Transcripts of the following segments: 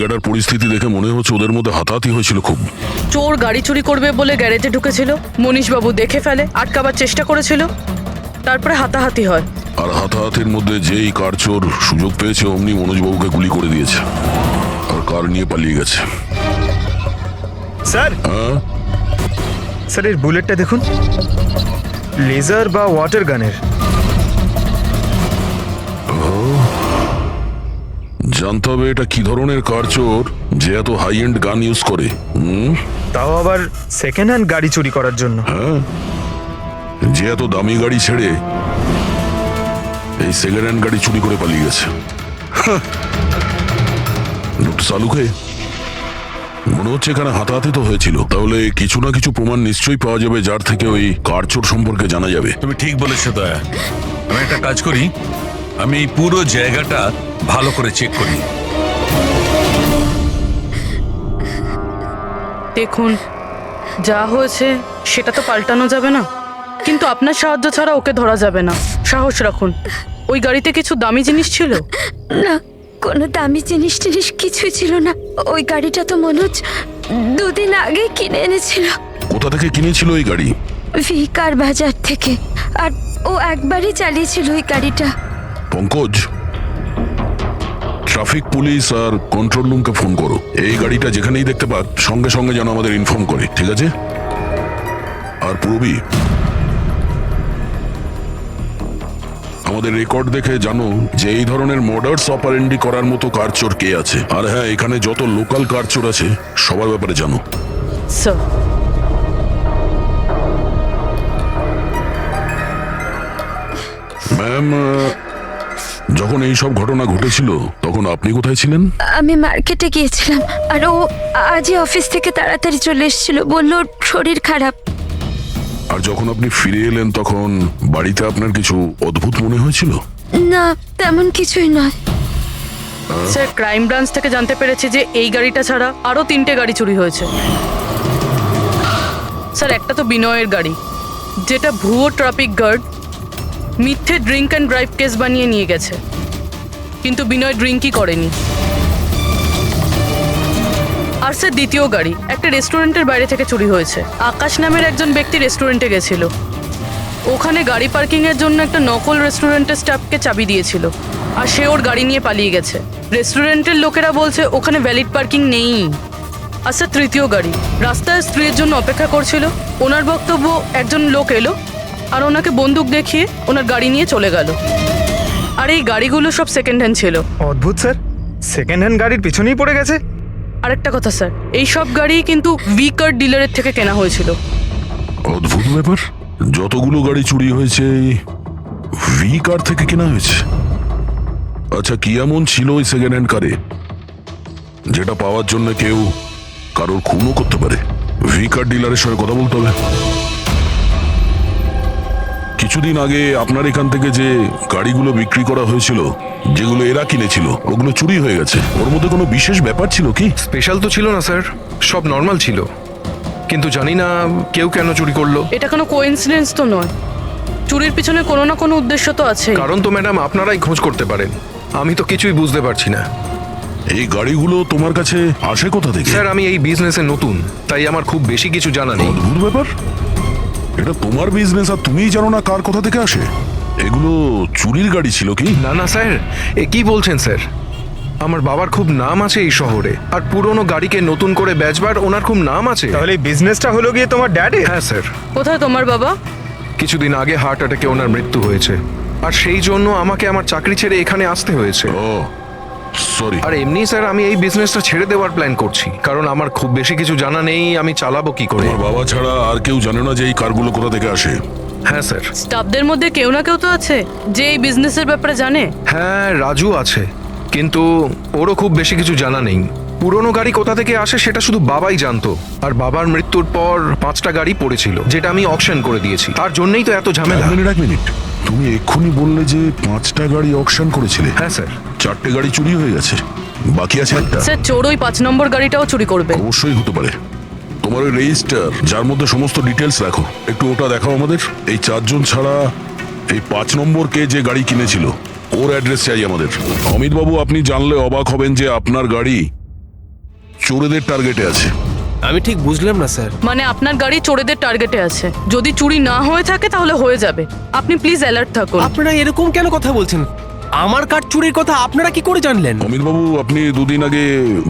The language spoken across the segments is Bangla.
জায়গাটার পরিস্থিতি দেখে মনে হচ্ছে ওদের মধ্যে হাতাহাতি হয়েছিল খুব। চোর গাড়ি চুরি করবে বলে গ্যারেজে ঢুকেছিল, মনীশবাবু দেখে ফেলে, আটকাবার চেষ্টা করেছিল, তারপরে হাতাহাতি হয়। আর হাতাহাতির মধ্যে যেই কার চোর সুযোগ পেয়েছে অমনি মনোজবাবুকে গুলি করে দিয়েছে আর কার নিয়ে পালিয়ে গেছে। স্যার হ্যাঁ, স্যার এর বুলেটটা দেখুন, লেজার বা ওয়াটার গানের। জানতে হবে এটা কি ধরনের কার চোর যে এত হাই এন্ড গান ইউজ করে। তাও আবার সেকেন্ড হ্যান্ড গাড়ি চুরি করার জন্য। হ্যাঁ, যে এত দামি গাড়ি ছেড়ে এই সেকেন্ড হ্যান্ড গাড়ি চুরি করে পালিয়ে গেছে। লোকটা সালুকে মনে হচ্ছে এখানে হাতাহাতি তো হয়েছিল, তাহলে কিছু না কিছু প্রমাণ নিশ্চয়ই পাওয়া যাবে যার থেকে ওই কার চোর সম্পর্কে জানা যাবে। তুমি ঠিক বলেছো দয়া। আমি একটা কাজ করি, আমি এই পুরো জায়গাটা ভালো করে চেক করি। দেখুন, যা হয়েছে সেটা তো পাল্টানো যাবে না, কিন্তু আপনার সাহায্য ছাড়া ওকে ধরা যাবে না। সাহস রাখুন। ওই গাড়িতে কিছু দামি জিনিস ছিল? না, কোনো দামি জিনিস টিনিস কিছুই ছিল না। ওই গাড়িটা তো মনোজ 2 দিন আগে কিনে এনেছিল কোথা থেকে কিনেছিল ওই গাড়ি? ভিকার বাজার থেকে। আর ও একবারই চালিয়েছিল ওই গাড়িটা। পঙ্কজ, ট্রাফিক পুলিশ আর কন্ট্রোল রুমকে ফোন করো। এই গাড়িটা যেখানেই দেখতে পাক সঙ্গে সঙ্গে যেন আমাদের ইনফর্ম করে, ঠিক আছে? আর পূরবী, আমাদের রেকর্ড দেখে জানো যে এই ধরনের মর্ডার্স অপারেন্ডি করার মতো কার চোর কে আছে। আর হ্যাঁ, এখানে যত লোকাল কার চোর আছে সবার ব্যাপারে জানো। স্যার, ম্যাম, যখন এই সব ঘটনা ঘটেছিল তখন আপনি কোথায় ছিলেন? আমি মার্কেটে গিয়েছিলাম, আর ও আজই অফিস থেকে তাড়াতাড়ি চলে এসেছিল। বলল ওর শরীর খারাপ। আর যখন আপনি ফিরে এলেন তখন বাড়িতে আপনার কিছু অদ্ভুত মনে হয়েছিল? না, তেমন কিছুই নয়। স্যার, ক্রাইম ব্রাঞ্চ থেকে জানতে পেরেছে যে এই গাড়িটা ছাড়া আরো 3টে গাড়ি চুরি হয়েছে। স্যার, একটা তো বিনয়ের গাড়ি, যেটা ভুয়ো ট্রাফিক গার্ড মিথ্যে ড্রিঙ্ক অ্যান্ড ড্রাইভ কেস বানিয়ে নিয়ে গেছে, কিন্তু বিনয় ড্রিঙ্কই করেনি। আর স্যার, দ্বিতীয় গাড়ি একটা রেস্টুরেন্টের বাইরে থেকে চুরি হয়েছে। আকাশ নামের একজন ব্যক্তি রেস্টুরেন্টে গেছিল, ওখানে গাড়ি পার্কিং এর জন্য একটা নকল রেস্টুরেন্টের স্টাফকে চাবি দিয়েছিল, আর সে ওর গাড়ি নিয়ে পালিয়ে গেছে। রেস্টুরেন্টের লোকেরা বলছে ওখানে ভ্যালিড পার্কিং নেই। আর স্যার, তৃতীয় গাড়ি রাস্তায় স্ত্রীর জন্য অপেক্ষা করছিল। ওনার বক্তব্য একজন লোক এলো আর ওনাকে বন্দুক দেখিয়ে ওনার গাড়ি নিয়ে চলে গেল। আর এই গাড়িগুলো সব সেকেন্ড হ্যান্ড ছিল। অদ্ভুত স্যার, সেকেন্ড হ্যান্ড গাড়ির পিছনেই পড়ে গেছে। আরেকটা কথা স্যার, এই সব গাড়ি কিন্তু ভিকার ডিলারের থেকে কেনা হয়েছিল। অদ্ভুত ব্যাপার, যতগুলো গাড়ি চুরি হয়েছে ভি কার থেকে কেনা হয়েছে। আচ্ছা, কি এমন ছিল ওই সেকেন্ড হ্যান্ড কারে যেটা পাওয়ার জন্য কেউ কারোর খুনও করতে পারে? ভি কার ডিলারের সঙ্গে কথা বলতে হবে। কিছুদিন আগে আপনার এখান থেকে যে গাড়িগুলো বিক্রি করা হয়েছিল, যেগুলো এরা কিনেছিল, ওগুলো চুরি হয়ে গেছে। ওর মধ্যে কোনো বিশেষ ব্যাপার ছিল কি? স্পেশাল তো ছিল না স্যার, সব নর্মাল ছিল, কিন্তু জানি না কেউ কেন চুরি করলো। এটা কোনো কোইন্সিডেন্স তো নয়, চুরির পিছনে কোনো না কোনো উদ্দেশ্য তো আছে। কারণ তো ম্যাডাম আপনারাই খোঁজ করতে পারেন, আমি তো কিছুই বুঝতে পারছি না। এই গাড়িগুলো তোমার কাছে আসে কোথা থেকে? স্যার, আমি এই বিজনেসে নতুন, তাই আমার খুব বেশি কিছু জানা নেই। অদ্ভুত ব্যাপার, এটা তোমার বিজনেস আর তুমিই জানো না কার কোথা থেকে আসে? এগুলো চুরির গাড়ি ছিল কি? না না স্যার, এ কি বলছেন স্যার? আমার বাবার খুব নাম আছে এই শহরে, আর পুরনো গাড়িকে নতুন করে বেচবার ওনার খুব নাম আছে। তাহলে এই বিজনেসটা হলো গিয়ে তোমার ড্যাডের? হ্যাঁ স্যার, কোথায় তোমার বাবা? কিছুদিন আগে হার্ট অ্যাটাকে ওনার মৃত্যু হয়েছে, আর সেই জন্য আমাকে আমার চাকরি ছেড়ে এখানে আসতে হয়েছে। ও সরি। আর এমনি স্যার, আমি এই বিজনেসটা ছেড়ে দেওয়ার প্ল্যান করছি, কারণ আমার খুব বেশি কিছু জানা নেই, আমি চালাবো কি করে। তোমার বাবা ছাড়া আর কেউ জানে না যে এই কারগুলো কোথা থেকে আসে? হ্যাঁ স্যার। স্টাফদের মধ্যে কেউ না কেউ তো আছে যে এই বিজনেসের ব্যাপারে জানে। হ্যাঁ, রাজু আছে, কিন্তু ওরও খুব বেশি কিছু জানা নেই। পুরনো গাড়ি কোথা থেকে আসে সেটা শুধু বাবাই জানতো, আর বাবার মৃত্যুর পর 5টা গাড়ি পড়েছিল, যেটা আমি অকশন করে দিয়েছি। তার জন্যই তো এত ঝামেলা। এক মিনিট, তুমি এক্ষুনি বললে যে 5টা গাড়ি অকশন করেছিলে। হ্যাঁ স্যার। 4টে গাড়ি চুরি হয়ে গেছে, বাকি আছে একটা। স্যার, চোর ওই 5 নম্বর গাড়িটাও চুরি করবে। অবশ্যই হতে পারে। তোমার ওই রেজিস্টার যার মধ্যে সমস্ত ডিটেলস রাখো, একটু ওটা দেখাও আমাদের। এই 4 জন ছাড়া এই 5 নম্বর কে যে গাড়ি কিনেছিল ওর অ্যাড্রেস চাই আমাদের। অমিত বাবু, আপনি জানলে অবাক হবেন যে আপনার গাড়ি চোরেদের টার্গেটে আছে। আমি ঠিক বুঝলাম না স্যার। মানে আপনার গাড়ি চোরেদের টার্গেটে আছে। যদি চুরি না হয়ে থাকে তাহলে হয়ে যাবে। আপনি প্লিজ অ্যালার্ট থাকুন। আপনারা এরকম কেন কথা বলছেন? আমার কার চুরির কথা আপনারা কি করে জানলেন? অমিত বাবু, আপনি দুদিন আগে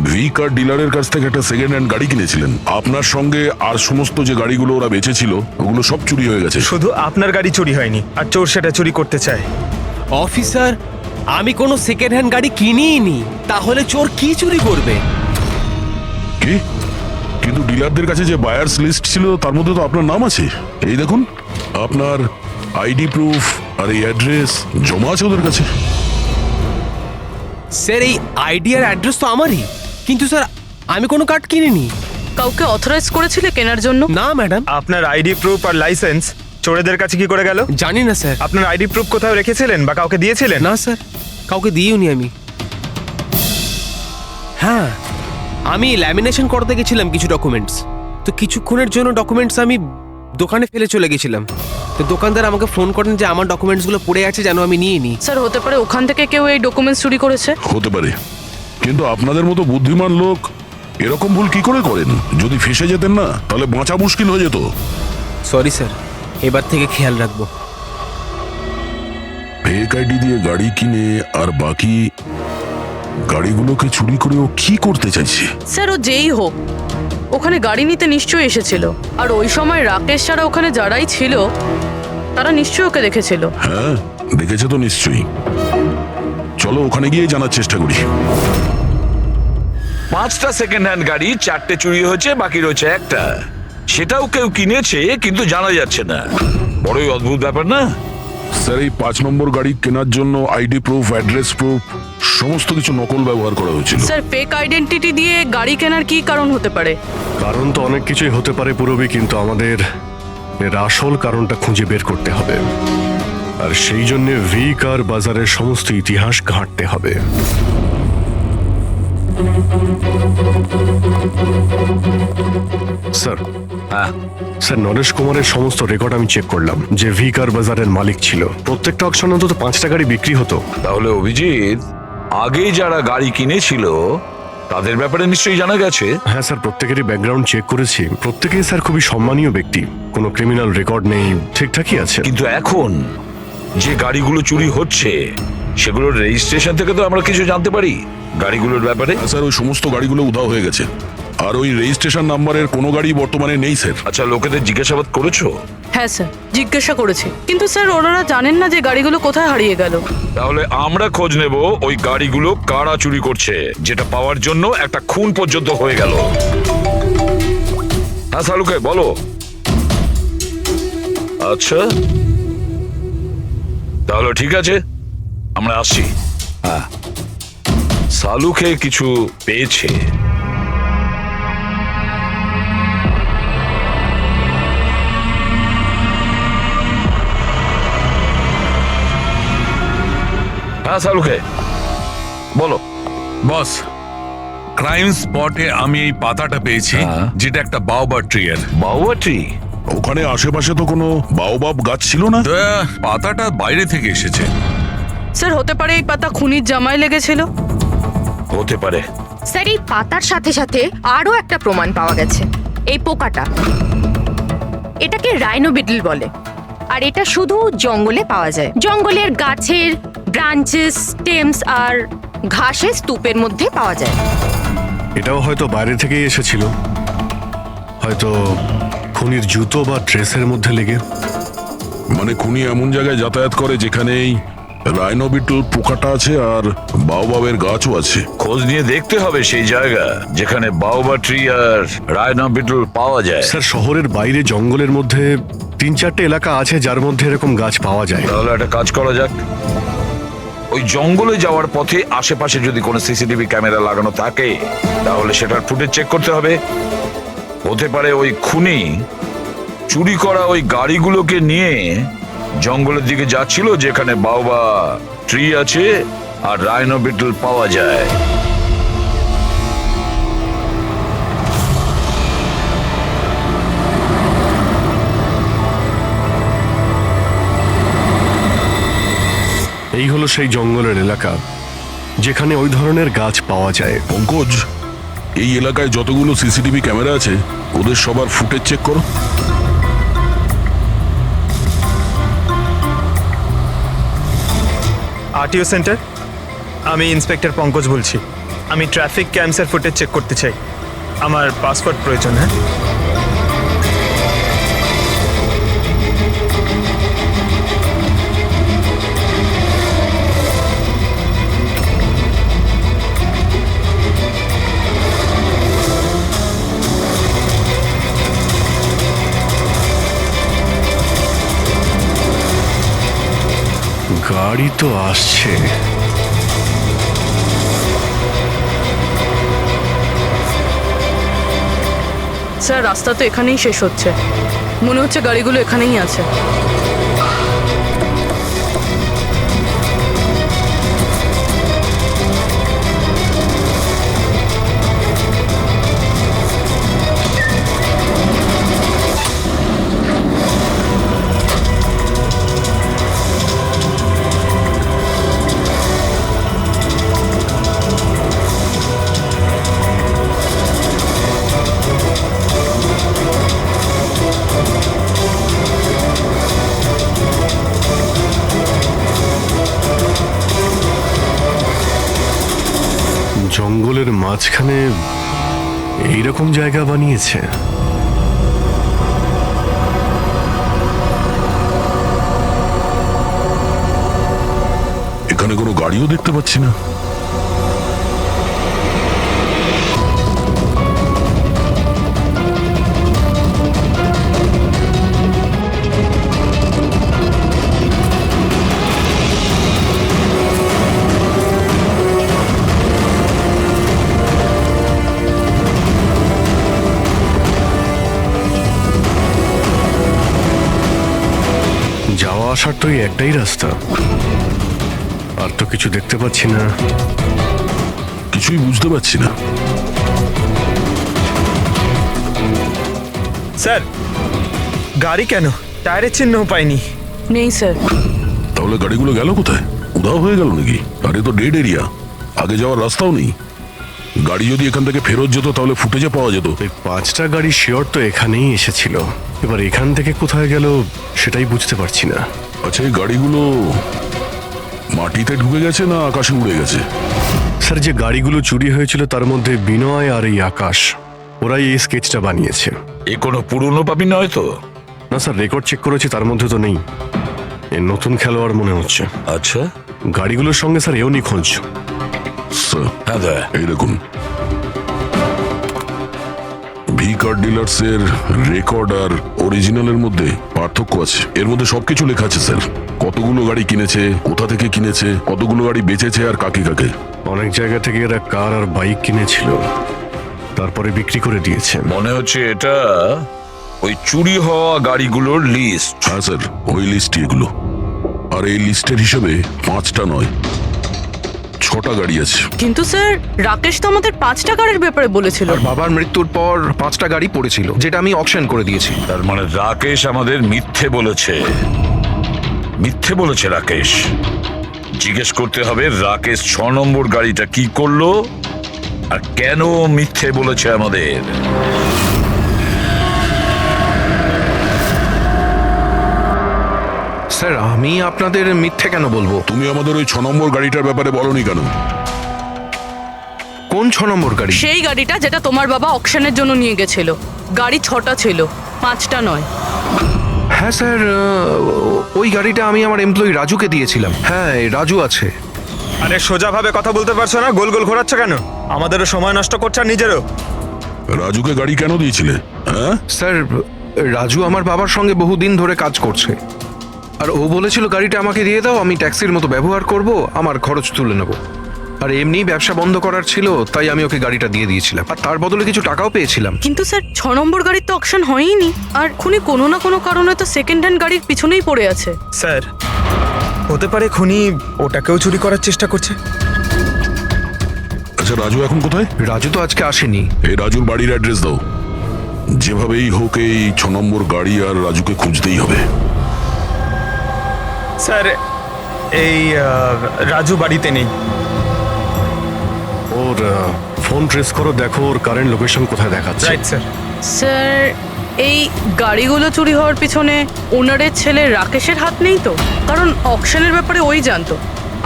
ভি কার ডিলারের কাছ থেকে একটা সেকেন্ড হ্যান্ড গাড়ি কিনেছিলেন। আপনার সঙ্গে আর সমস্ত যে গাড়িগুলো ওরা বেচেছিল ওগুলো সব চুরি হয়ে গেছে। শুধু আপনার গাড়ি চুরি হয়নি, আর চোর সেটা চুরি করতে চায়। অফিসার, আমি কোনো সেকেন্ড হ্যান্ড গাড়ি কিনিই নি, তাহলে চোর কি চুরি করবে? কি? কিন্তু ডিলারদের কাছে যে বায়ার্স লিস্ট ছিল তার মধ্যে তো আপনার নাম আছে। এই দেখুন, আপনার আইডি প্রুফ আর এই অ্যাড্রেস জমা আছে ওদের কাছে। স্যার, এই আইডিয়ার অ্যাড্রেস তো আমারই, কিন্তু স্যার আমি কোনো কার্ড কিনিনি। কাউকে অথরাইজ করেছিলে কেনার জন্য? না ম্যাডাম। আপনার আইডি প্রুফ আর লাইসেন্স চোরেদের কাছে কি করে গেল? জানি না স্যার। আপনার আইডি প্রুফ কোথাও রেখেছিলেন বা কাউকে দিয়েছিলেন? না স্যার, কাউকে দিইওনি আমি। হ্যাঁ, আমি ল্যামিনেশন করতে গেছিলাম কিছু ডকুমেন্টস, তো কিছুক্ষণের জন্য ডকুমেন্টস আমি দোকানে ফেলে চলে গেছিলাম। তো দোকানদার আমাকে ফোন করেন যে আমার ডকুমেন্টসগুলো পড়ে আছে, যেন আমি নিয়ে নিই। স্যার, হতে পারে ওখান থেকে কেউ এই ডকুমেন্টস চুরি করেছে। হতে পারে, কিন্তু আপনাদের মতো বুদ্ধিমান লোক এরকম ভুল কি করে করেন? যদি ফেসে যেতেন না তাহলে বাঁচা মুশকিল হয়ে যেত। সরি স্যার, এবার থেকে খেয়াল রাখবো। ফেক আইডি দিয়ে গাড়ি কিনে আর বাকি গাড়িগুলোকে চুরি করে ও কি করতে চাইছে? স্যার, ও যেই হোক ওখানে গাড়ি নিতে নিশ্চয়ই এসেছিল, আর ওই সময় রাকেশ ছাড়া ওখানে যারাই ছিল তারা নিশ্চয়ই ওকে দেখেছিল। হ্যাঁ, দেখেছে তো নিশ্চয়ই। চলো ওখানে গিয়ে জানার চেষ্টা করি। 5টা সেকেন্ড হ্যান্ড গাড়ি, 4টে চুরি হয়েছে, বাকি রয়েছে একটা। সেটাও কেউ কিনেছে কিন্তু জানা যাচ্ছে না। বড়ই অদ্ভুত ব্যাপার না? স্যার, এই 5 নম্বর গাড়ি কেনার জন্য আইডি প্রুফ, অ্যাড্রেস প্রুফ সমস্ত কিছু নকল ব্যবহার করা হয়েছিল। স্যার, ফেক আইডেন্টিটি দিয়ে গাড়ি কেনার কি কারণ হতে পারে? কারণ তো অনেক কিছুই হতে পারে পুরবী, কিন্তু আমাদের এর আসল কারণটা খুঁজে বের করতে হবে, আর সেই জন্য ভি কার বাজারের সমস্ত ইতিহাস ঘাঁটতে হবে। স্যার, হ্যাঁ, স্যার, নরেশ কুমারের সমস্ত রেকর্ড আমি চেক করলাম। যে ভি কার বাজারের মালিক ছিল, প্রত্যেকটা অকশনে অন্তত 5টা গাড়ি বিক্রি হতো। তাহলে অভিজিৎ, আগে যারা গাড়ি কিনেছিল তাদের ব্যাপারে নিশ্চয়ই জানা গেছে। হ্যাঁ স্যার, প্রত্যেকেরই ব্যাকগ্রাউন্ড চেক করেছি। প্রত্যেকেই স্যার খুবই সম্মানীয় ব্যক্তি, কোনো ক্রিমিনাল রেকর্ড নেই, ঠিকঠাকই আছে। কিন্তু এখন যে গাড়িগুলো চুরি হচ্ছে সেগুলোর রেজিস্ট্রেশন থেকে তো আমরা কিছু জানতে পারি গাড়িগুলোর ব্যাপারে। স্যার, ওই সমস্ত গাড়িগুলো উধাও হয়ে গেছে, আর ওই রেজিস্ট্রেশন নাম্বারের কোনো গাড়ি বর্তমানে নেই স্যার। আচ্ছা, লোকেদের জিজ্ঞাসাবাদ করেছো? হ্যাঁ স্যার, জিজ্ঞাসা করেছি, কিন্তু স্যার ওনারা জানেন না যে গাড়িগুলো কোথায় হারিয়ে গেল। তাহলে আমরা খোঁজ নেব ওই গাড়িগুলো কারা চুরি করছে, যেটা পাওয়ার জন্য একটা খুন পর্যন্ত হয়ে গেল। হ্যাঁ সালুকে বলো। আচ্ছা, তাহলে ঠিক আছে, আমরা আসছি। হ্যাঁ, সালুকে কিছু পেয়েছে। হ্যাঁ সালুকে বলো। বস, ক্রাইম স্পটে আমি এই পাতাটা পেয়েছি, হ্যাঁ। যেটা একটা বাওবার ট্রি এর। বাউয়া ট্রি? ওখানে আশেপাশে তো কোনো বাওবাব গাছ ছিল না। তো, পাতাটা বাইরে থেকে এসেছে। স্যার, হতে পারে এই পাতা খুনির জামায় লেগেছিল। হতে পারে। স্যার, এই পাতার সাথে সাথে আরো একটা প্রমাণ পাওয়া গেছে। এই পোকাটা, এটাকে রাইনো বিটল বলে, আর এটা শুধু জঙ্গলে পাওয়া যায়। জঙ্গলের গাছের ব্রাঞ্চেস, স্টেমস আর ঘাসের স্তূপের মধ্যে পাওয়া যায়। এটাও হয়তো বাইরে থেকেই এসেছিল, হয়তো খুনির জুতো বা ড্রেসের মধ্যে লেগে। মানে খুনি এমন জায়গায় যাতায়াত করে যেখানেই রাইনো বিটল পোকাটা আছে আর বাওবাবের গাছও আছে। খোঁজ নিয়ে দেখতে হবে সেই জায়গা যেখানে বাউবা ট্রি আর রায়না বিটল পাওয়া যায়। স্যার, শহরের বাইরে জঙ্গলের মধ্যে 3-4টে এলাকা আছে যার মধ্যে এরকম গাছ পাওয়া যায়। তাহলে একটা কাজ করা যাক, ওই জঙ্গলে যাওয়ার পথে আশেপাশে যদি কোনো সিসিটিভি ক্যামেরা লাগানো থাকে তাহলে সেটার ফুটেজ চেক করতে হবে। হতে পারে ওই খুনি চুরি করা ওই গাড়িগুলোকে নিয়ে জঙ্গলের দিকে যাচ্ছিল যেখানে বাউবা ট্রি আছে আর রাইনো বিটল পাওয়া যায়। এই হলো সেই জঙ্গলের এলাকা যেখানে ওই ধরনের গাছ পাওয়া যায়। পঙ্কজ, এই এলাকায় যতগুলো সিসিটিভি ক্যামেরা আছে ওদের সবার ফুটেজ চেক করো। আরটিও সেন্টার, আমি ইন্সপেক্টর পঙ্কজ বলছি। আমি ট্রাফিক ক্যামসের ফুটেজ চেক করতে চাই। আমার পাসপোর্ট প্রয়োজন। হ্যাঁ, গাড়ি তো আসছে। স্যার রাস্তা তো এখানেই শেষ হচ্ছে, মনে হচ্ছে গাড়িগুলো এখানেই আছে। জঙ্গলের মাঝখানে এইরকম জায়গা বানিয়েছে। এখানে কোনো গাড়িও দেখতে পাচ্ছি না। যাওয়া আসার তো এই একটাই রাস্তা, আর তো কিছু দেখতে পাচ্ছি না। কিছুই বুঝতে পারছি না। স্যার গাড়ি কেন? টায়ারের চিহ্নও পাইনি। নেই স্যার। তাহলে গাড়িগুলো গেল কোথায়? উধাও হয়ে গেল নাকি? আরে তো ডেড এরিয়া, আগে যাওয়ার রাস্তাও নেই। গাড়ি যদি এখান থেকে ফেরত যেত তাহলে ফুটেজে পাওয়া যেত। এই 5টা গাড়ি শিওর তো এখানেই এসেছিল, এবার এখান থেকে কোথায় গেল সেটাই বুঝতে পারছি না। আচ্ছা, এই গাড়িগুলো মাটিতে ঢুকে গেছে না আকাশে উড়ে গেছে? স্যার, যে গাড়িগুলো চুরি হয়েছিল তার মধ্যে বিনয় আর এই আকাশ, ওরাই এই স্কেচটা বানিয়েছে। এ কোনো পুরনো পাবি নয় তো? না স্যার, রেকর্ড চেক করেছি, তার মধ্যে তো নেই। এ নতুন খেলোয়াড় মনে হচ্ছে। আচ্ছা, গাড়িগুলোর সঙ্গে স্যার এও নিখোঁজ। স্যার, হ্যাঁ দা। এই দেখুন, ভি কার ডিলার্স এর রেকর্ড আর অরিজিনালের মধ্যে পার্থক্য আছে। এর মধ্যে সবকিছু লেখা আছে স্যার, কতগুলো গাড়ি কিনেছে, কোথা থেকে কিনেছে, কতগুলো গাড়ি বেচেছে আর কাকে কাকে। অনেক জায়গা থেকে এরা কার আর বাইক কিনেছিল, তারপরে বিক্রি করে দিয়েছে। মনে হচ্ছে এটা ওই চুরি হওয়া গাড়িগুলোর লিস্ট। হ্যাঁ স্যার, ওই লিস্টই এগুলো। আর এই লিস্টের হিসেবে 5টা নয়, 6টা গাড়ি আছে। কিন্তু স্যার রাকেশ তো আমাদের 5টা গাড়ির ব্যাপারে বলেছিল। আর বাবার মৃত্যুর পর 5টা গাড়ি পড়েছিল, যেটা আমি অকশন করে দিয়েছি। তার মানে রাকেশ আমাদের মিথ্যে বলেছে। মিথ্যে বলেছে রাকেশ। জিজ্ঞেস করতে হবে রাকেশ 6 নম্বর গাড়িটা কি করলো আর কেন মিথ্যে বলেছে আমাদের। স্যার, আমি আপনাদের মিথ্যে কেন বলবো? তুমি আমাদের ওই 6 নম্বর গাড়িটার ব্যাপারে বলনি কেন? কোন 6 নম্বর গাড়ি? সেই গাড়িটা যেটা তোমার বাবা অকশনের জন্য নিয়ে গেছিল। গাড়ি 6টা ছিল, 5টা নয়। হ্যাঁ স্যার, ওই গাড়িটা আমি আমার এমপ্লয়ি রাজুকে দিয়েছিলাম। হ্যাঁ, রাজু আছে। আরে সোজাভাবে কথা বলতে পারছো না? গোল গোল ঘোরাচ্ছ কেন? আমাদেরও সময় নষ্ট করছো আর নিজেরও। রাজুকে গাড়ি কেন দিয়েছিলে? হ্যাঁ স্যার, রাজু আমার বাবার সঙ্গে বহুদিন ধরে কাজ করছে, আর ও বলেছিল গাড়িটা আমাকে দিয়ে দাও, আমি ট্যাক্সির মতো ব্যবহার করব, আমার খরচ তুলে নেব। আর এমনি ব্যবসা বন্ধ করার ছিল, তাই আমি ওকে গাড়িটা দিয়ে দিয়েছিলাম, আর তার বদলে কিছু টাকাও পেয়েছিলাম। কিন্তু স্যার 6 নম্বর গাড়ির তো অকশন হয়নি, আর খুনি কোনো না কোনো কারণে তো সেকেন্ড হ্যান্ড গাড়ির পিছনেই পড়ে আছে। স্যার, হতে পারে খুনি ওটাকেও চুরি করার চেষ্টা করছে। আচ্ছা, রাজু এখন কোথায়? রাজু তো আজকে আসেনি। এই রাজুর বাড়ির অ্যাড্রেস দাও। যেভাবেই হোক এই 6 নম্বর গাড়ি আর রাজুকে খুঁজতেই হবে। স্যার, এই রাজু বাড়িতে নেই। ওর ফোন ট্রেস করো, দেখো ওর কারেন্ট লোকেশন কোথায় দেখাচ্ছে। Right sir. স্যার, এই গাড়িগুলো চুরি হওয়ার পিছনে ওনারের ছেলে রাকেশের হাত নেই তো? কারণ অকশনের ব্যাপারে ওই জানতো,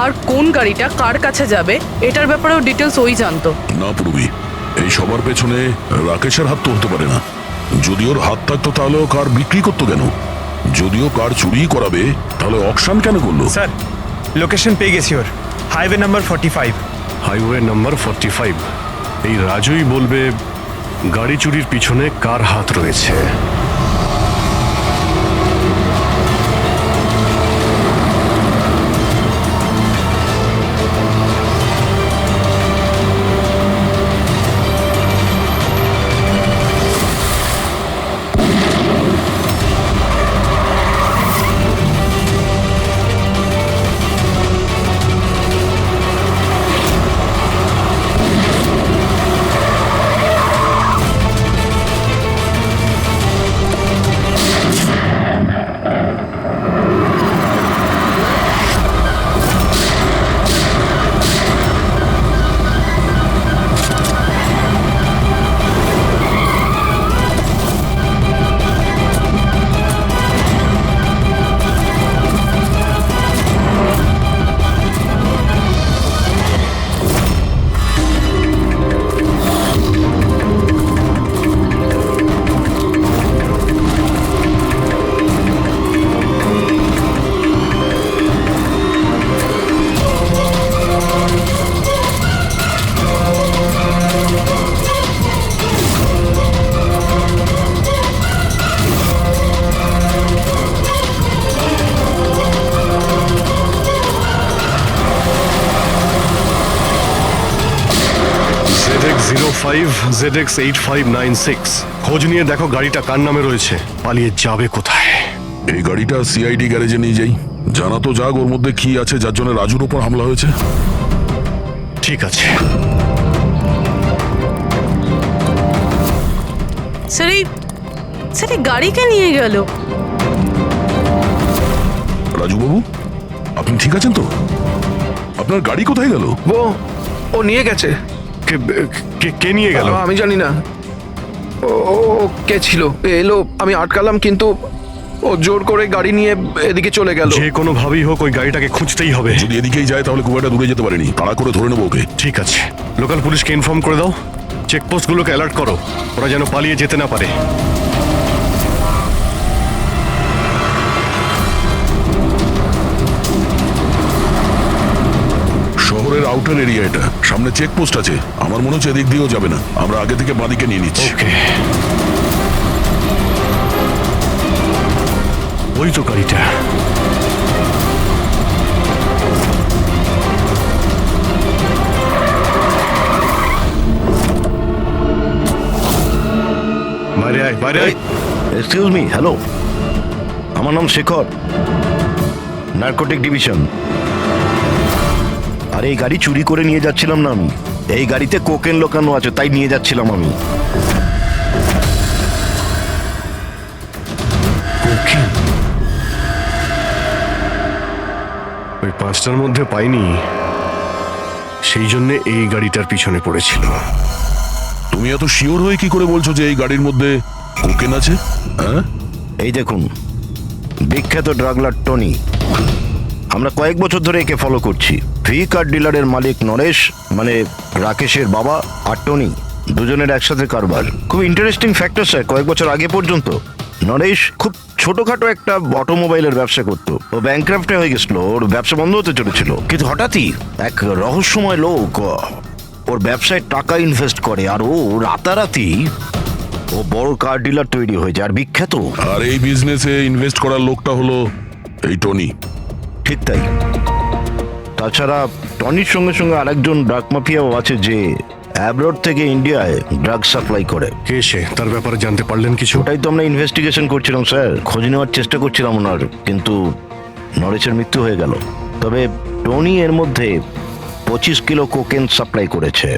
আর কোন গাড়িটা কার কাছে যাবে এটার ব্যাপারেও ডিটেলস ওই জানতো। না পূর্বী, এই সবার পেছনে রাকেশের হাত তো হতে পারে না। যদি ওর হাত থাকতো তাহলে ও কার বিক্রি করতো কেন? যদিও কার চুরি করাবে তাহলে অকশন কেন করলো? স্যার, লোকেশন পেয়ে গেছি ওর, হাইওয়ে নাম্বার 45। Highway number 45। এই রাজুই বলবে গাড়ি চুরির পিছনে কার হাত রয়েছে। ZX8596 খোঁজ নিয়ে দেখো গাড়িটা কার নামে রয়েছে, পালিয়ে যাবে কোথায়। এই গাড়িটা সিআইডি গ্যারেজে নিয়ে যাই, জানা তো যাক ওর মধ্যে কি আছে যার জন্য রাজুর উপর হামলা হয়েছে। ঠিক আছে। স্যার, এই গাড়িকে নিয়ে গেল। রাজুবাবু, আপনি ঠিক আছেন তো? আপনার গাড়ি কোথায় গেল? ও নিয়ে গেছে। কে নিয়ে গেল? আমি জানি না। ও কে ছিল, এলো, আমি আটকালাম, কিন্তু ও জোর করে গাড়ি নিয়ে এদিকে চলে গেল। যে কোনো ভাবেই হোক ওই গাড়িটাকে খুঁজতেই হবে। যদি এদিকেই যায় তাহলে খুব একটা দূরে যেতে পারেনি, তাড়া করে ধরে নেবো ওকে। ঠিক আছে, লোকাল পুলিশকে ইনফর্ম করে দাও, চেকপোস্টগুলোকে অ্যালার্ট করো, ওরা যেন পালিয়ে যেতে না পারে। শহরের আউটার এরিয়া এটা, সামনে চেকপোস্ট আছে, আমার মনে হচ্ছে এদিক দিয়েও যাবে না, আমরা আগে থেকে বাঁদিকে নিয়ে নিচ্ছি। ওকে, ওই তো গাড়িটা। বাইরে আয়, বাইরে আয়। এক্সকিউজ মি, হ্যালো, আমার নাম শেখর, নার্কোটিক ডিভিশন। আর এই গাড়ি চুরি করে নিয়ে যাচ্ছিলাম না আমি, এই গাড়িতে কোকেন লোকানো আছে, তাই নিয়ে যাচ্ছিলাম আমি। কোকেন? ওই পাঁচটার মধ্যে পাইনি, সেই জন্য এই গাড়িটার পিছনে পড়েছিল। তুমি এত শিওর হয়ে কি করে বলছো যে এই গাড়ির মধ্যে কোকেন আছে? হ্যাঁ, এই দেখুন, বিখ্যাত ড্রাগলার টনি, আমরা কয়েক বছর ধরে একে ফলো করছি। ভি কার ডিলারের মালিক নরেশ, মানে রাকেশের বাবা, আর টনি, দুজনের একসাথে কারবার। খুব ইন্টারেস্টিং ফ্যাক্টর স্যার, কয়েক বছর আগে পর্যন্ত নরেশ খুব ছোটখাটো একটা অটোমোবাইলের ব্যবসা করতো। ও ব্যাংক্রাফ্টে হয়ে গেছিল, ওর ব্যবসা বন্ধ হতে চলেছিল, কিন্তু হঠাৎই এক রহস্যময় লোক ওর ব্যবসায় টাকা ইনভেস্ট করে, আর ও রাতারাতি ও বড় কার ডিলার তৈরি হয়ে যায়, আর বিখ্যাত। আর এই বিজনেসে ইনভেস্ট করার লোকটা হলো এই টনি। ঠিক তাই। তাছাড়া টনির সঙ্গে সঙ্গে আরেকজন ড্রাগ মাফিয়াও আছে যে অ্যাব্রড থেকে ইন্ডিয়ায় ড্রাগ সাপ্লাই করে। কে সে, তার ব্যাপারে জানতে পারলেন কিছু? ওটাই তো আমরা ইনভেস্টিগেশন করছিলাম স্যার, খোঁজ নেওয়ার চেষ্টা করছিলাম ওনার, কিন্তু নরেশের মৃত্যু হয়ে গেল। তবে টনি এর মধ্যে 25 কিলো কোকেন সাপ্লাই করেছে।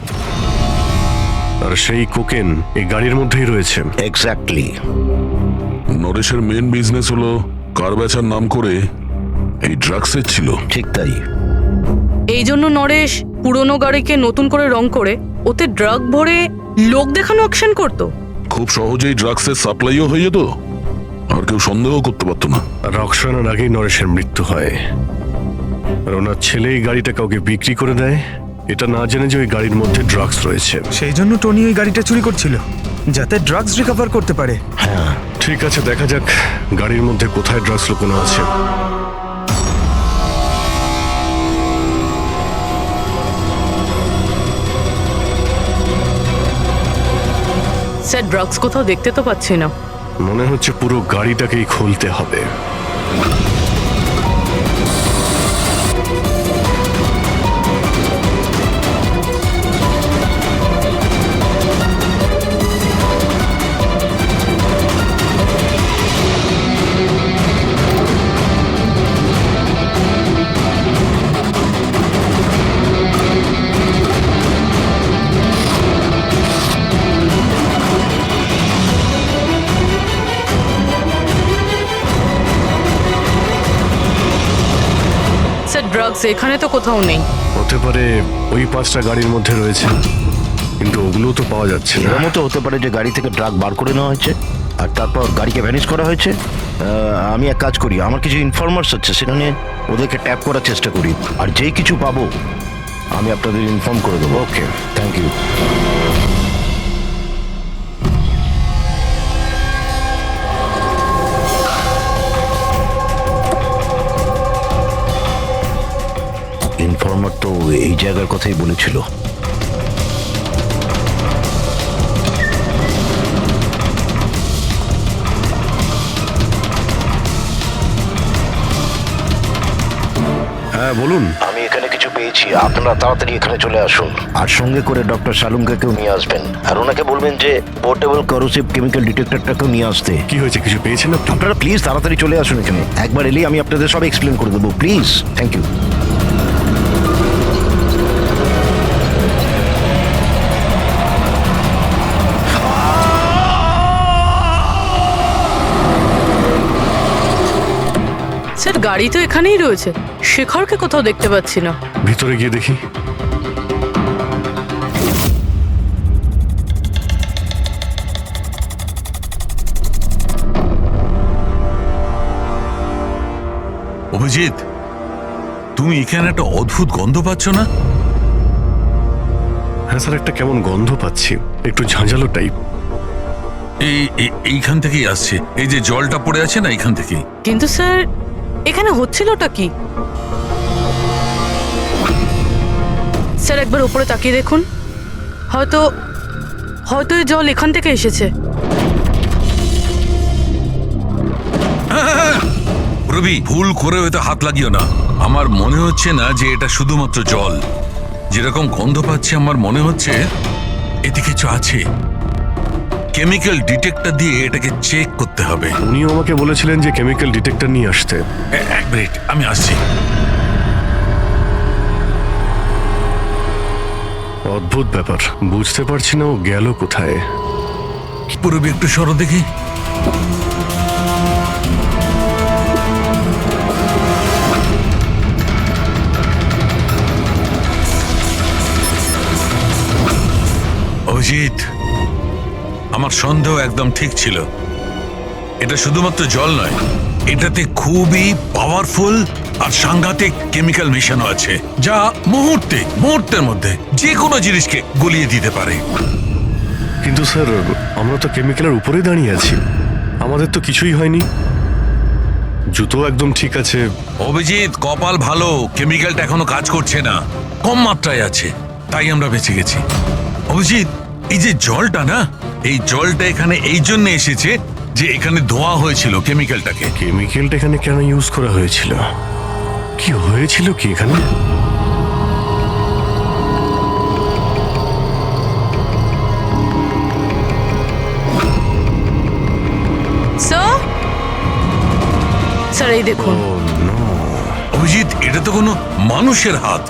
আর সেই কোকেন এই গাড়ির মধ্যেই রয়েছে। এক্স্যাক্টলি। নরেশের মেন বিজনেস হলো কার বেচার নাম করে এই ড্রাগসের ছিল। ঠিক তাই। এই জন্য নরেশ পুরনো গাড়িকে নতুন করে রং করে ওতে ড্রাগ ভরে লোক দেখানো অ্যাকশন করতো। খুব সহজেই ড্রাগসের সাপ্লাইও হয়ে যেত, আর কেউ সন্দেহ করতে পারতো না। রক্সানার আগেই নরেশের মৃত্যু হয়, আর ওনার ছেলে এই গাড়িটা কাউকে বিক্রি করে দেয়, এটা না জেনে যে ওই গাড়ির মধ্যে ড্রাগস রয়েছে। সেই জন্য টনি ওই গাড়িটা চুরি করছিল, যাতে ড্রাগস রিকভার করতে পারে। ঠিক আছে, দেখা যাক গাড়ির মধ্যে কোথায় ড্রাগস লুকোনো আছে। স্যার, ড্রাগস কোথাও দেখতে তো পাচ্ছি না। মনে হচ্ছে পুরো গাড়িটাকেই খুলতে হবে। স্যার, ড্রাগস এখানে তো কোথাও নেই। হতে পারে ওই 5টা গাড়ির মধ্যে রয়েছে, কিন্তু ওগুলো তো পাওয়া যাচ্ছে না। এরকম তো হতে পারে যে গাড়ি থেকে ড্রাগ বার করে নেওয়া হয়েছে আর তারপর গাড়িকে ভ্যানিশ করা হয়েছে। আমি এক কাজ করি, আমার কিছু ইনফরমার্স আছে, সেখানে ওদেরকে ট্যাপ করার চেষ্টা করি, আর যেই কিছু পাবো আমি আপনাদের ইনফর্ম করে দেবো। ওকে, থ্যাংক ইউ। ইনফর্মার তো এই জায়গার কথাই বলেছিল। হ্যাঁ বলুন। আমি এখানে কিছু পেয়েছি, আপনারা তাড়াতাড়ি এখানে চলে আসুন, আর সঙ্গে করে ডক্টর শালুমকেও নিয়ে আসবেন, আর ওনাকে বলবেন যে পোর্টেবল করোসিভ কেমিক্যাল ডিটেক্টরটাকেও নিয়ে আসতে। কি হয়েছে, কিছু পেয়েছেন আপনি? আপনারা প্লিজ তাড়াতাড়ি চলে আসুন এখানে, একবার এলেই আমি আপনাদের সব এক্সপ্লেন করে দেবো, প্লিজ। Thank you. স্যার, গাড়ি তো এখানেই রয়েছে, শেখরকে কোথাও দেখতে পাচ্ছি না। ভিতরে গিয়ে দেখি। অভিজিৎ, তুমি এখানে একটা অদ্ভুত গন্ধ পাচ্ছ না? হ্যাঁ স্যার, একটা কেমন গন্ধ পাচ্ছি, একটু ঝাঁঝালো টাইপ। এইখান থেকেই আসছে, এই যে জলটা পড়ে আছে না, এইখান থেকেই। কিন্তু স্যার, এখানে হচ্ছিলটা কি? স্যার, একবার উপরে তাকিয়ে দেখুন, হয়তো হয়তো এই জল এখান থেকে এসেছে। রবি, ভুল করে হয়তো হাত লাগিও না। আমার মনে হচ্ছে না যে এটা শুধুমাত্র জল। যেরকম গন্ধ পাচ্ছি, আমার মনে হচ্ছে এতে কিছু আছে। কেমিক্যাল ডিটেক্টর দিয়ে এটাকে চেক করতে হবে। উনিও আমাকে বলেছিলেন যে কেমিক্যাল ডিটেক্টর নিয়ে আসতে। এক মিনিট, আমি আসছি। অদ্ভুত ব্যাপার, বুঝতে পারছি না ও গেল কোথায়। পুরবি, একটু সরো দেখি। অভিজিৎ, আমার সন্দেহ একদম ঠিক ছিল। এটা শুধুমাত্র জল নয়, এটাতে খুবই পাওয়ারফুল আর সাংঘাতিক কেমিক্যাল মেশানো আছে, যা মুহূর্তের মধ্যে যে কোনো জিনিসকে গলিয়ে দিতে পারে। কিন্তু স্যার, আমরা তো কেমিক্যালের উপরে দাঁড়িয়ে আছি, আমাদের তো কিছুই হয়নি, জুতো একদম ঠিক আছে। অভিজিৎ, কপাল ভালো, কেমিক্যালটা এখনো কাজ করছে না, কম মাত্রায় আছে, তাই আমরা বেঁচে গেছি। অভিজিৎ, এই যে জলটা না, এই জলটা এখানে এই জন্য এসেছে যে এখানে ধোয়া হয়েছিল কেমিক্যালটাকে। কেমিক্যালটা এখানে কেন ইউজ করা হয়েছিল? কি হয়েছিল কি এখানে? স্যার, এই দেখুন। অভিজিৎ, এটা তো কোনো মানুষের হাত।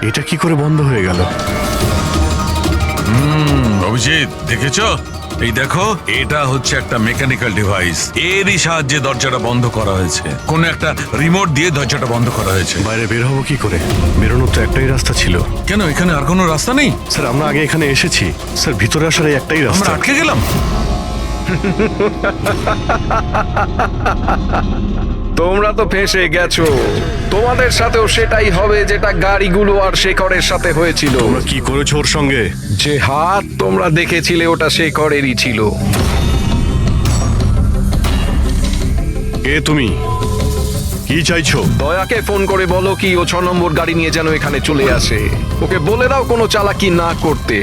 এটা কি করে বন্ধ হয়ে গেল? অভিজিৎ, দেখেছ? এই দেখো, এটা হচ্ছে একটা মেকানিক্যাল ডিভাইস। এরই সাহায্যে দরজাটা বন্ধ করা হয়েছে। কোন একটা রিমোট দিয়ে দরজাটা বন্ধ করা হয়েছে। বাইরে বের হবো কি করে? বেরোনোর তো একটাই রাস্তা ছিল। কেন, এখানে আর কোনো রাস্তা নেই? স্যার আমরা আগে এখানে এসেছি স্যার, ভিতরে আসার এই একটাই আমরা রাস্তা। আটকে গেলাম। তোমরা তো ফেঁসে গেছো। তোমাদের সাথেও সেটাই হবে যেটা গাড়িগুলো আর শেখরের সাথে হয়েছিল। তোমরা কি করেছো ওর সঙ্গে? যে হাত তোমরা দেখেছিলে ওটা শেখরেরই ছিল। কে তুমি? কি চাইছো? দয়াকে ফোন করে বলো কি ও 6 নম্বর গাড়ি নিয়ে যেন এখানে চলে আসে। ওকে বলে দাও কোনো চালাকি না করতে,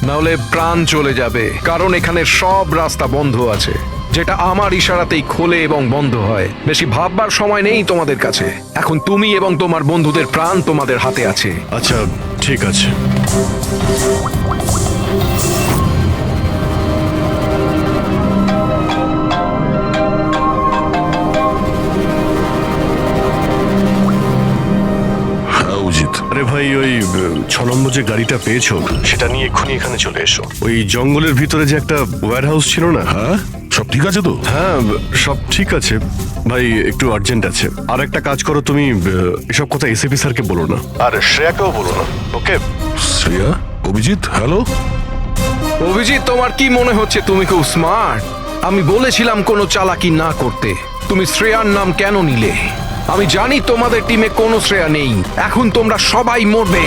নাহলে প্রাণ চলে যাবে। কারণ এখানে সব রাস্তা বন্ধ আছে, যেটা আমার ইশারাতেই খোলে এবং বন্ধ হয়। বেশি ভাববার সময় নেই তোমাদের কাছে। এখন তুমি এবং তোমার বন্ধুদের প্রাণ তোমাদের হাতে আছে। আচ্ছা ঠিক আছে। হ্যাঁ অভিজিৎ, আরে ভাই ওই 6 নম্বর যে গাড়িটা পেয়েছো সেটা নিয়ে এক্ষুনি এখানে চলে এসো। ওই জঙ্গলের ভিতরে যে একটা ওয়্যার হাউস ছিল না? হ্যাঁ সব ঠিক আছে তো? হ্যাঁ সব ঠিক আছে ভাই, একটু আর্জেন্ট আছে। আর একটা কাজ করো, তুমি এসব কথা এসিপি স্যারকে বলো না, আর শ্রেয়াকেও বলো না, ওকে? শ্রেয়া? অভিজিৎ হ্যালো। অভিজিৎ, তোমার কি মনে হচ্ছে তুমি খুব স্মার্ট? আমি বলেছিলাম কোনো চালাকি না করতে। তুমি শ্রেয়ার নাম কেন নিলে? আমি জানি তোমাদের টিমে কোনো শ্রেয়া নেই। এখন তোমরা সবাই মরবে।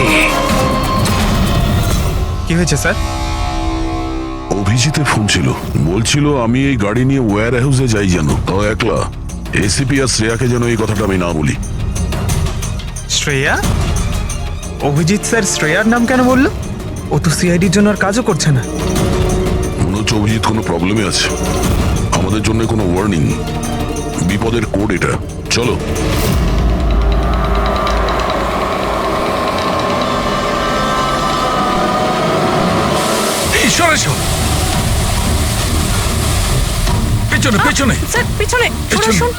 কি হয়েছে স্যার? অভিজিতের ফোন ছিল, বলছিল আমি এই গাড়ি নিয়ে ওয়্যার হাউসে যাই যেন, তাও একলা। এসিপি আর শ্রেয়াকে যেন এই কথাটা আমি না বলি। শ্রেয়া? অভিজিৎ স্যার শ্রেয়ার নাম কেন বললো? ও তো সিআইডির জন্য আর কাজও করছে না। মনে হচ্ছে অভিজিৎ কোনো প্রবলেমে আছে। আমাদের জন্য কোনো ওয়ার্নিং, বিপদের কোড এটা। চলো। এই সরে সর। পেছনে পেছনে। স্যার পিছনে সরে আসুন।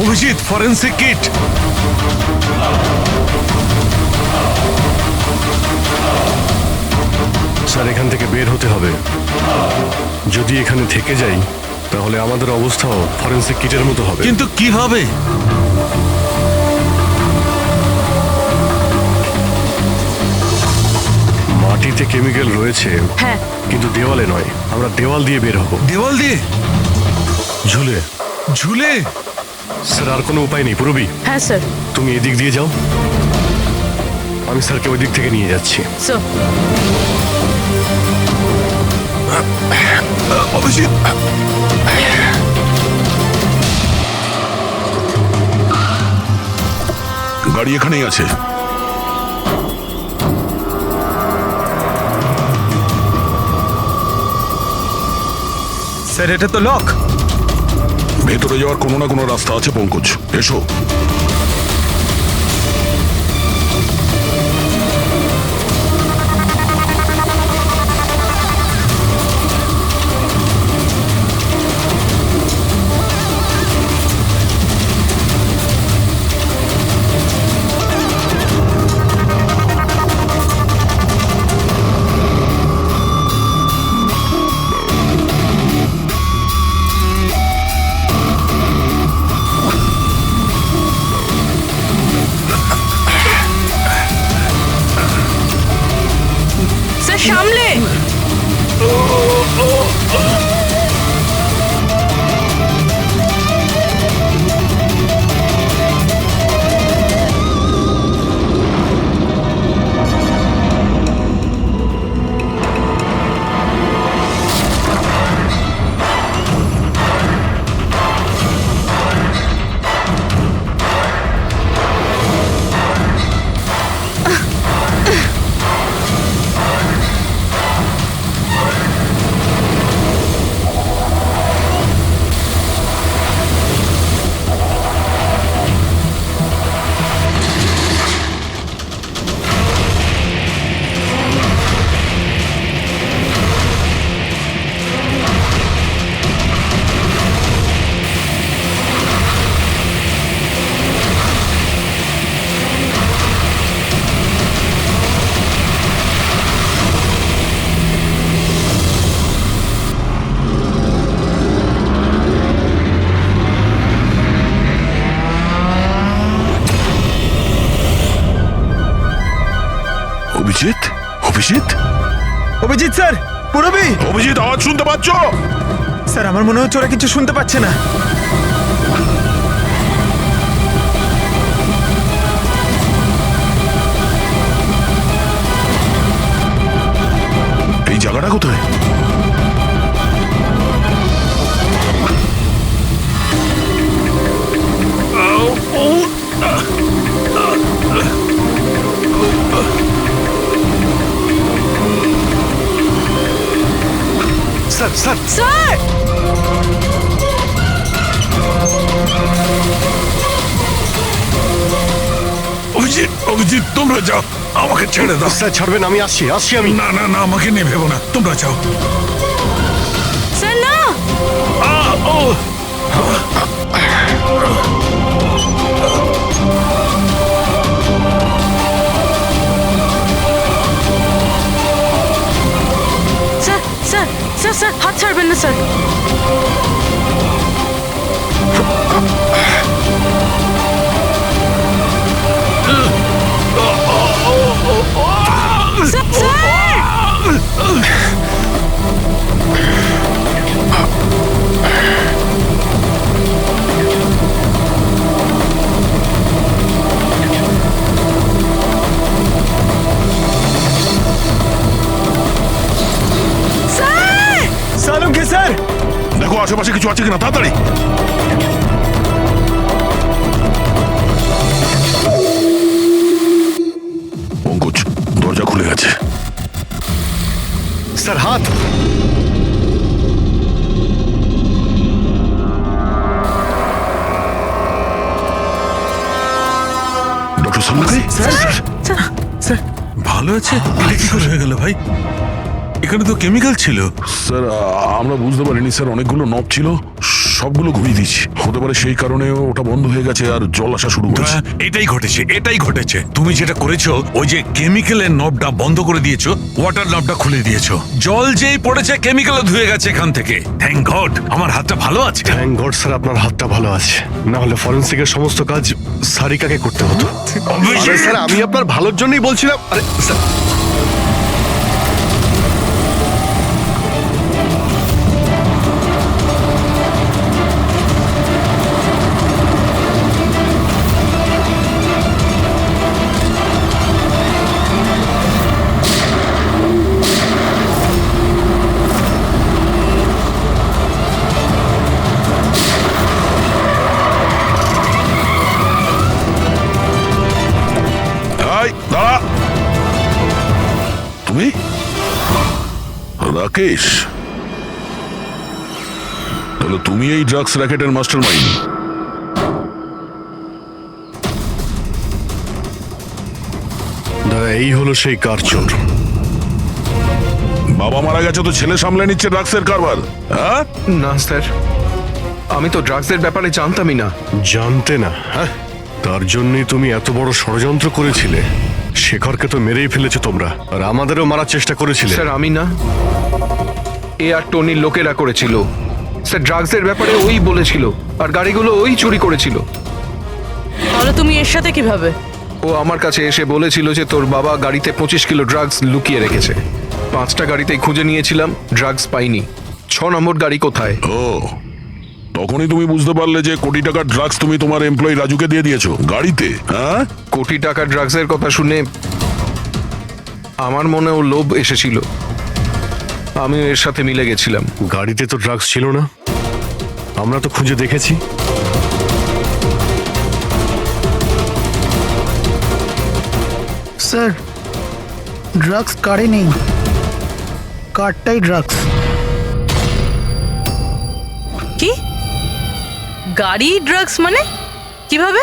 Abhijit, forensic kit. স্যার এখান থেকে বের হতে হবে। যদি এখানে থেকে যাই তাহলে আমাদের অবস্থাও ফরেন্সিক কিটের মতো হবে। কিন্তু কিভাবে? মাটিতে কেমিক্যাল রয়েছে, হ্যাঁ কিন্তু দেওয়ালে নয়। আমরা দেওয়াল দিয়ে বের হব। দেওয়াল দিয়ে? ঝুলে। ঝুলে? স্যার আর কোনো উপায় নেই পুরবি। হ্যাঁ স্যার। তুমি এদিক দিয়ে যাও, আমি স্যারকে ওই দিক থেকে নিয়ে যাচ্ছি। স্যার অভিজিৎ, গাড়ি এখানেই আছে। স্যার এটা তো লক। ভেতরে যাওয়ার কোনো না কোনো রাস্তা আছে পঙ্কজ, এসো। অভিজিৎ? অভিজিৎ স্যার, পুরবি অভিজিৎ, আওয়াজ শুনতে পাচ্ছ? স্যার, আমার মনে হচ্ছে ওরা কিছু শুনতে পাচ্ছে না। এই জায়গাটা কোথায়? Sir sir sir! Abhijit, Abhijit, তোমরা যাও, আমাকে ছেড়ে দাও। স্যার ছাড়বেন, আমি আসছি আমি। না না না, আমাকে নিয়ে ভেবো না, তোমরা যাও। স্যার না! স্যার স্যার স্যার স্যার, হাত ছাড়বেন না স্যার। Sir, sir! স্যার! সালুকে স্যার, দেখো আশেপাশে কিছু আছে কিনা, তাড়াতাড়ি। পঙ্কজ, দরজা খুলে গেছে। স্যার হাত। ডক্টর সামুকে? স্যার ভালো আছে? এটা কি করে হয়ে গেল ভাই? এখানে তো কেমিক্যাল ছিল। স্যার, আমরা বুঝতে পারিনি স্যার, অনেকগুলো নব ছিল, সবগুলো ঘুরিয়ে দিচ্ছি। হতে পারে সেই কারণে ওটা বন্ধ হয়ে গেছে আর জল আসা শুরু করেছে। এটাই ঘটেছে, এটাই ঘটেছে। তুমি যেটা করেছো, ওই যে কেমিক্যালের নবটা বন্ধ করে দিয়েছো, ওয়াটার নবটা খুলে দিয়েছো। জল যেই পড়েছে, কেমিক্যালও ধুয়ে গেছে এখান থেকে। থ্যাংক গড, আমার হাতটা ভালো আছে। থ্যাংক গড স্যার, আপনার হাতটা ভালো আছে, না হলে ফরেন্সিকের সমস্ত কাজ সারিকাকে করতে হতো। আরে স্যার, আমি আপনার ভালোর জন্যই বলছিলাম। আরে স্যার, এই, দাঁড়া। তুমি রাকেশ? তাহলে তুমি এই ড্রাগস র্যাকেটের মাস্টার মাইন্ড। দাদা, এই হলো সেই কার চোর। বাবা মারা গেছে তো ছেলে সামলে নিচ্ছে ড্রাগসের কারবার, হ্যাঁ? না স্যার, আমি তো ড্রাগসের ব্যাপারে জানতামই না। জানতে না? হ্যাঁ, তার জন্যই তুমি এত বড় ষড়যন্ত্র করেছিলে। শেখরকে তো মেরেই ফেলেছো তোমরা, আর আমাদেরও মারার চেষ্টা করেছিলে। স্যার আমি না, এ আর টনির লোকেরা করেছিল। স্যার, ড্রাগসের ব্যাপারে ওই বলেছিল, আর গাড়িগুলো ওই চুরি করেছিল। তাহলে তুমি এর সাথে কিভাবে? ও আমার কাছে এসে বলেছিল যে তোর বাবা গাড়িতে 25 কিলো ড্রাগস লুকিয়ে রেখেছে। 5টা গাড়িতেই খুঁজে নিয়েছিলাম, ড্রাগস পাইনি। 6 নম্বর গাড়ি কোথায়? ও, তখনই তুমি বুঝতে পারলে যে কোটি টাকার ড্রাগস তুমি তোমার এমপ্লয়ি রাজুকে দিয়ে দিয়েছো গাড়িতে, হ্যাঁ? কোটি টাকার ড্রাগসের কথা শুনে আমার মনেও লোভ এসেছিল, আমিও এর সাথে মিলে গেছিলাম। গাড়িতে তো ড্রাগস ছিল না, আমরা তো খুঁজে দেখেছি। স্যার, ড্রাগস কারে নেই, কারটাই ড্রাগস। কি? গাড়ি ড্রাগস মানে কিভাবে?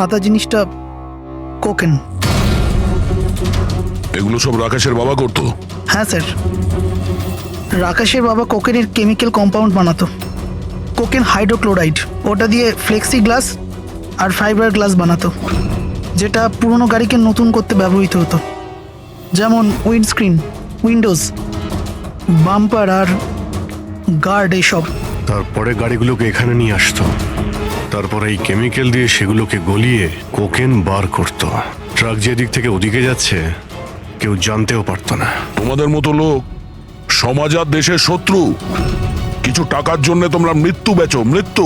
সাদা জিনিসটা কোকেন। এগুলো সব রাকেশের বাবা করতো? হ্যাঁ স্যার, রাকেশের বাবা কোকেনের কেমিক্যাল কম্পাউন্ড বানাতো, কোকেন হাইড্রোক্লোরাইড। ওটা দিয়ে ফ্লেক্সি গ্লাস আর ফাইবার গ্লাস বানাতো, যেটা পুরনো গাড়িকে নতুন করতে ব্যবহৃত হতো, যেমন উইন্ডস্ক্রিন, উইন্ডোজ, বাম্পার আর গার্ড এইসব। তারপরে গাড়িগুলোকে এখানে নিয়ে আসতো, তারপরে এই কেমিক্যাল দিয়ে সেগুলোকে গলিয়ে কোকেন বার করতো। ট্রাক যে দিক থেকে ওদিকে যাচ্ছে কেউ জানতেও পারতো না। তোমাদের মতো লোক সমাজ আর দেশের শত্রু। কিছু টাকার জন্য তোমরা মৃত্যু বেচো, মৃত্যু।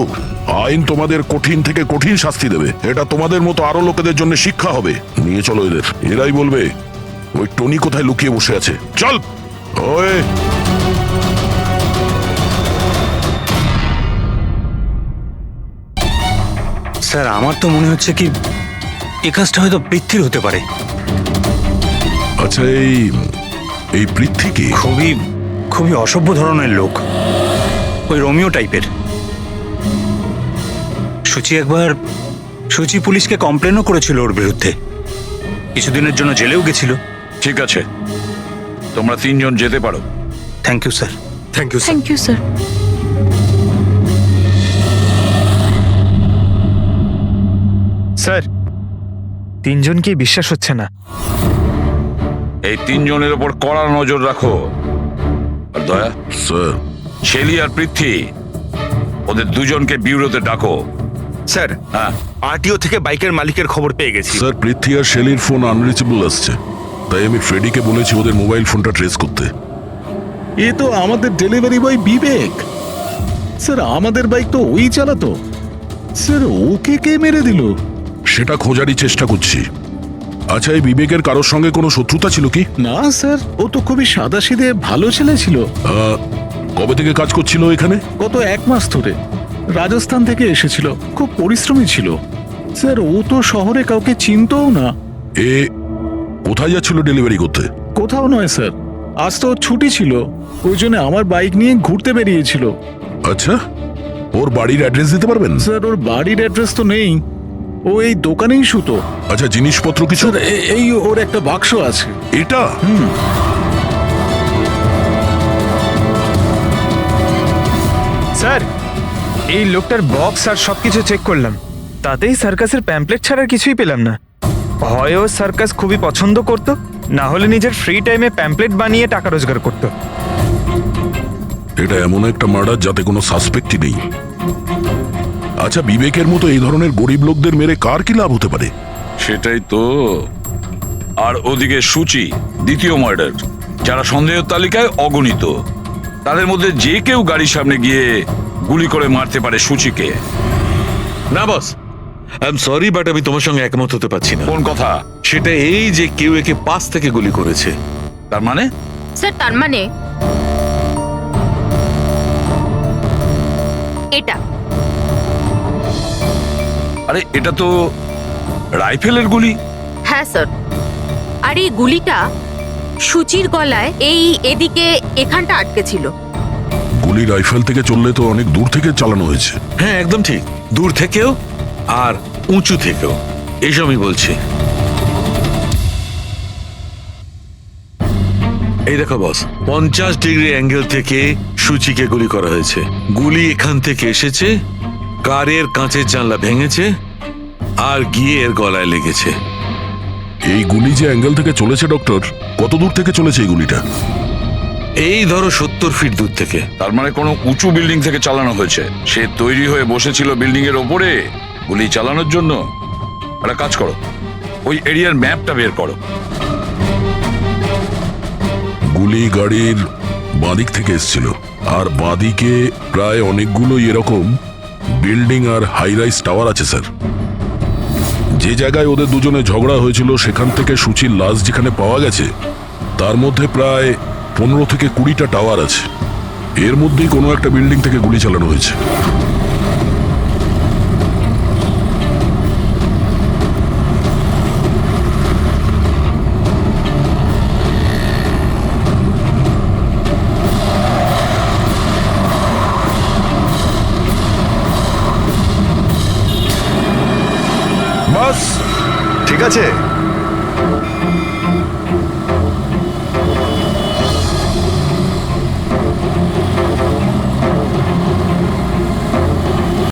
আইন তোমাদের কঠিন থেকে কঠিন শাস্তি দেবে। এটা তোমাদের মতো আরো লোকেদের জন্য শিক্ষা হবে। নিয়ে চলো এদের, এরাই বলবে ওই টনি কোথায় লুকিয়ে বসে আছে। চল। ওই স্যার, আমার তো মনে হচ্ছে কি এই কাজটা হয়তো পৃথ্বীর হতে পারে। আচ্ছা, এই পৃথ্বী কি? খুবই খুবই অসভ্য ধরনের লোক, ওই রোমিও টাইপের। সুচি পুলিশকে কমপ্লেনও করেছিল ওর বিরুদ্ধে, কিছুদিনের জন্য জেলেও গেছিল। ঠিক আছে, তোমরা 3 জন যেতে পারো। Thank you sir. Thank you sir. Thank you sir. Sir, 3 জনকে বিশ্বাস হচ্ছে না। এই 3 জনের উপর কড়া নজর রাখো। আর দয়া, স্যার, শেলি আর পৃথ্বী, ওদের 2 জনকে বিউরোতে ডাকো। স্যার, হ্যাঁ, আরটিও থেকে বাইকের মালিকের খবর পেয়ে গেছি। স্যার, পৃথ্বী আর শেলির ফোন আনরিচেবল আসছে, তাই আমি ফ্রেডিকে বলেছি ওদের মোবাইল ফোনটা ট্রেস করতে। এ তো আমাদের ডেলিভারি বয় বিবেক। স্যার, আমাদের বাইক তো ওই চালাতো। স্যার, ওকে কে মেরে দিল? সেটা খোঁজারই চেষ্টা করছি। আচ্ছা, এই বিবেকের কারোর সঙ্গে কোনো শত্রুতা ছিল কি? না স্যার, ও তো খুবই সাদাসিধে ভালো ছেলে ছিল। কবে থেকে কাজ করছিল এখানে? গত 1 মাস ধরে রাজস্থান থেকে এসেছিল, খুব পরিশ্রমী ছিল। স্যার, ও তো শহরে কাউকে চিনতও না। এ কোথায় যাচ্ছিল ডেলিভারি করতে? কোথাও নয় স্যার, আজ তো ওর ছুটি ছিল, ওই জন্য আমার বাইক নিয়ে ঘুরতে বেরিয়েছিল। আচ্ছা, ওর বাড়ির অ্যাড্রেস দিতে পারবেন? স্যার, ওর বাড়ির অ্যাড্রেস তো নেই, ও এই দোকানেই শুতো। আচ্ছা, জিনিসপত্র কিছু? স্যার, এই ওর একটা বাক্স আছে। এটা? স্যার, এই লোকটার বক্স আর সবকিছু চেক করলাম, তাতেই সার্কাসের প্যাম্পলেট ছাড়া কিছুই পেলাম না। হয় ও সার্কাস খুবই পছন্দ করত, না হলে নিজের ফ্রি টাইমে প্যাম্পলেট বানিয়ে টাকা রোজগার করত। এটা এমন একটা মার্ডার যাতে কোনো সাসপেক্টই নেই। আচ্ছা, বিবেকের মতো এই ধরনের গরিব লোকদের মেরে কার কি লাভ হতে পারে? সেটাই তো। আর ওদিকে সুচি, দ্বিতীয় মার্ডার, যারা সন্দেহের তালিকায় অগণিত। তাদের মধ্যে যে কেউ গাড়ির সামনে গিয়ে গুলি করে মারতে পারে সুচিকে। না বস, আই এম সরি, বাট আমি তোমার সঙ্গে একমত হতে পারছি না। কোন কথা? সেটা এই যে কেউ একে পাশ থেকে গুলি করেছে। তার মানে? স্যার, তার মানে এটা। আরে, এটা তো রাইফেলের গুলি। হ্যাঁ স্যার, আর এই গুলিটা সুচির গলায় এই এদিকে এখানটা আটকে ছিল। গুলি রাইফেল থেকে চললে তো অনেক দূর থেকে চালানো হয়েছে। হ্যাঁ, একদম ঠিক, দূর থেকেও আর উঁচু থেকেও, এইসব আমি বলছি। এই দেখো বস, 50 ডিগ্রি অ্যাঙ্গেল থেকে সুচিকে গুলি করা হয়েছে। গুলি এখান থেকে এসেছে, কারের কাঁচের জানলা ভেঙেছে আর গিয়ে এর গলায় লেগেছে। এই গুলি যে অ্যাঙ্গেল থেকে চলেছে ডক্টর, কত দূর থেকে চলেছে এই গুলিটা? এই ধরো 70 ফিট দূর থেকে। তার মানে কোনো উঁচু বিল্ডিং থেকে চালানো হয়েছে। সে তৈরি হয়ে বসেছিল বিল্ডিং এর ওপরে গুলি চালানোর জন্য। একটা কাজ করো, ওই এরিয়ার ম্যাপটা বের করো। গুলি গাড়ির বাঁদিক থেকে এসেছিল, আর বাঁদিকে প্রায় অনেকগুলো এরকম বিল্ডিং আর হাই রাইজ টাওয়ার আছে স্যার। যে জায়গায় ওদের দুজনে ঝগড়া হয়েছিল সেখান থেকে সুচির লাশ যেখানে পাওয়া গেছে, তার মধ্যে প্রায় 15 থেকে 20টা টাওয়ার আছে। এর মধ্যেই কোনো একটা বিল্ডিং থেকে গুলি চালানো হয়েছে। বাস, ঠিক আছে